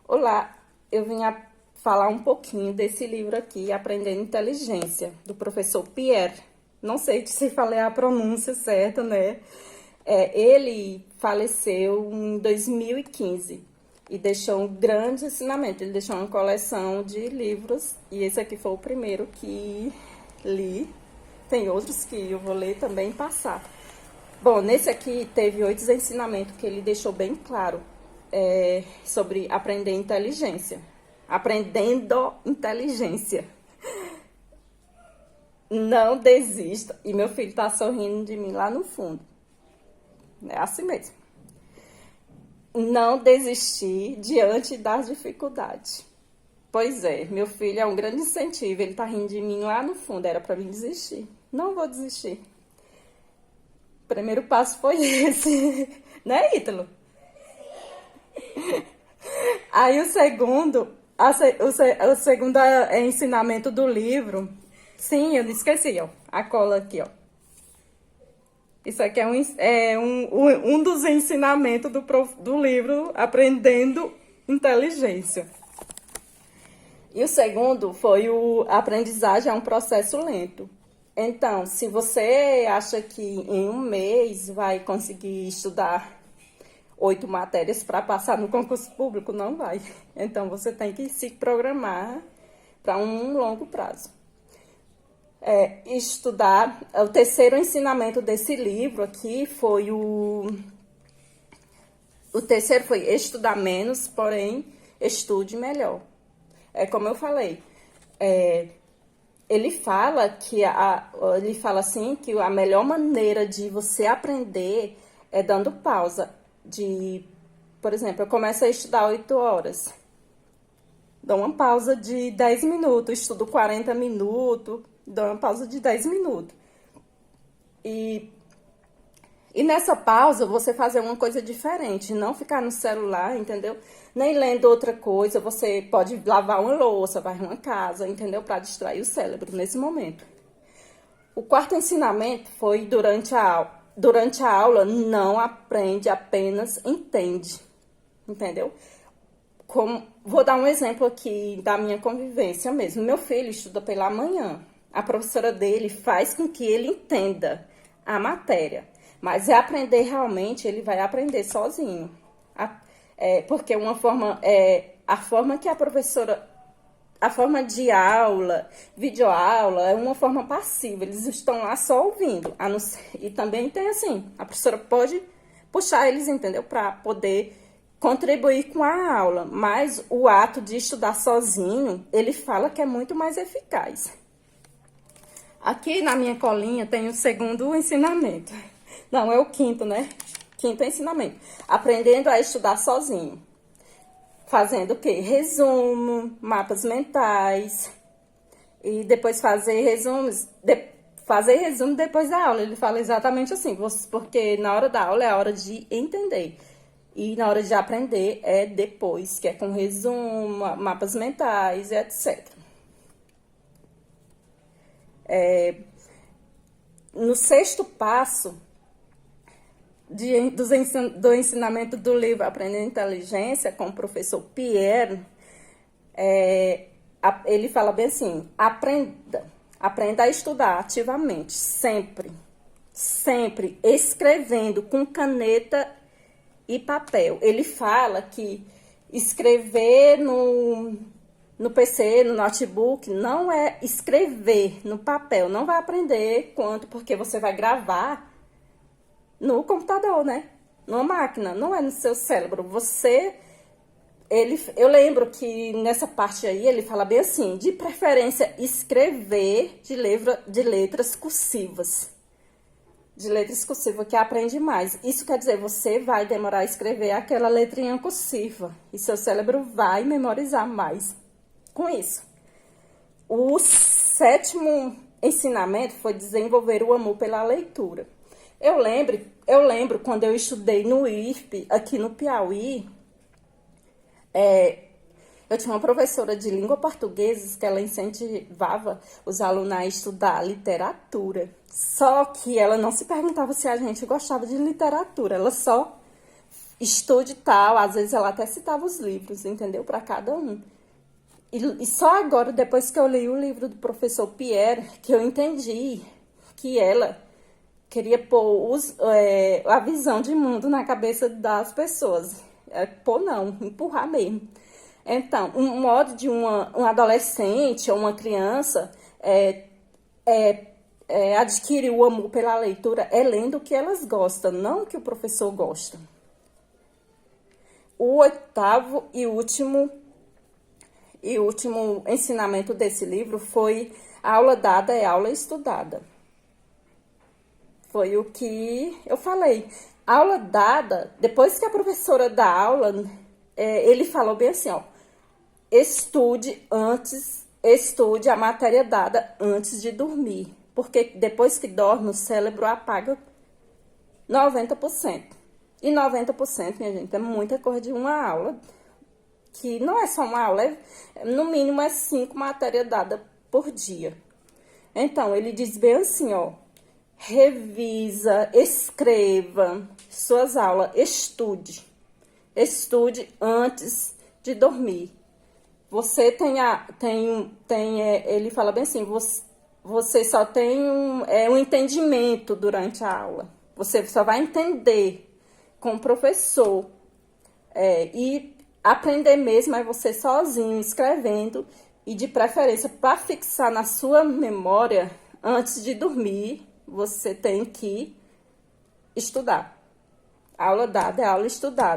Olá, eu vim falar um pouquinho desse livro aqui, Aprendendo Inteligência, do professor Pierre. Não sei se falei a pronúncia certa, né? Ele faleceu em 2015 e deixou um grande ensinamento. Ele deixou uma coleção de livros e esse aqui foi o primeiro que li. Tem outros que eu vou ler também e passar. Bom, nesse aqui teve 8 ensinamentos que ele deixou bem claro sobre aprender inteligência. Aprendendo inteligência. Não desista. E meu filho tá sorrindo de mim lá no fundo. É assim mesmo. Não desistir diante das dificuldades. Pois é, meu filho é um grande incentivo. Ele tá rindo de mim lá no fundo. Era para mim desistir. Não vou desistir. O primeiro passo foi esse. Né, Ítalo? Aí o segundo, o segundo ensinamento do livro. Sim, eu esqueci, ó. A cola aqui, ó. Isso aqui é um dos ensinamentos do livro Aprendendo Inteligência. E o segundo foi a aprendizagem é um processo lento. Então, se você acha que em um mês vai conseguir estudar 8 matérias para passar no concurso público, não vai. Então, você tem que se programar para um longo prazo. Estudar, o terceiro ensinamento desse livro aqui foi o terceiro foi estudar menos, porém, estude melhor. Como eu falei, ele fala assim que a melhor maneira de você aprender é dando pausa. Por exemplo, eu começo a estudar 8 horas. Dou uma pausa de 10 minutos, estudo 40 minutos, dou uma pausa de 10 minutos. E nessa pausa, você fazer uma coisa diferente, não ficar no celular, entendeu? Nem lendo outra coisa, você pode lavar uma louça, varrer uma casa, entendeu? Para distrair o cérebro nesse momento. O quarto ensinamento foi durante a aula, não aprende, apenas entende, entendeu? Vou dar um exemplo aqui da minha convivência mesmo. Meu filho estuda pela manhã. A professora dele faz com que ele entenda a matéria. Mas aprender realmente, ele vai aprender sozinho. Porque a forma que a professora... A forma de aula, videoaula, é uma forma passiva. Eles estão lá só ouvindo. E também tem assim, a professora pode puxar eles, entendeu? Para poder contribuir com a aula. Mas o ato de estudar sozinho, ele fala que é muito mais eficaz. Aqui na minha colinha tem o segundo ensinamento. Não, é o quinto, né? Quinto ensinamento. Aprendendo a estudar sozinho. Fazendo o quê? Resumo, mapas mentais. E depois fazer resumos. Fazer resumo depois da aula. Ele fala exatamente assim. Porque na hora da aula é a hora de entender. E na hora de aprender é depois, que é com resumo, mapas mentais, etc. No sexto passo do ensinamento do livro Aprendendo Inteligência, com o professor Pierre, ele fala bem assim, aprenda a estudar ativamente, sempre escrevendo com caneta e papel. Ele fala que escrever no PC, no notebook, não é escrever no papel, não vai aprender porque você vai gravar no computador, né? Numa máquina, não é no seu cérebro. Eu lembro que nessa parte aí ele fala bem assim, de preferência escrever de letras cursivas. De letras cursivas que aprende mais. Isso quer dizer, você vai demorar a escrever aquela letrinha cursiva e seu cérebro vai memorizar mais com isso. O sétimo ensinamento foi desenvolver o amor pela leitura. Eu lembro quando eu estudei no IFP, aqui no Piauí, eu tinha uma professora de língua portuguesa que ela incentivava os alunos a estudar literatura. Só que ela não se perguntava se a gente gostava de literatura, ela só estude tal, às vezes ela até citava os livros, entendeu? Para cada um. E só agora, depois que eu li o livro do professor Pierre, que eu entendi que ela queria pôr a visão de mundo na cabeça das pessoas. Pôr não, empurrar mesmo. Então, um modo de um adolescente ou uma criança adquirir o amor pela leitura é lendo o que elas gostam, não o que o professor gosta. O oitavo e último ensinamento desse livro foi: aula dada é aula estudada. Foi o que eu falei. Aula dada, depois que a professora dá aula, ele falou bem assim, ó, estude a matéria dada antes de dormir. Porque depois que dorme, o cérebro apaga 90%. E 90%, minha gente, é muita coisa de uma aula, que não é só uma aula, no mínimo é 5 matérias dadas por dia. Então, ele diz bem assim, ó, revisa, escreva suas aulas, estude antes de dormir. Você ele fala bem assim, você só tem um entendimento durante a aula. Você só vai entender com o professor. E aprender mesmo é você sozinho, escrevendo, e de preferência, para fixar na sua memória, antes de dormir, você tem que estudar. Aula dada é aula estudada.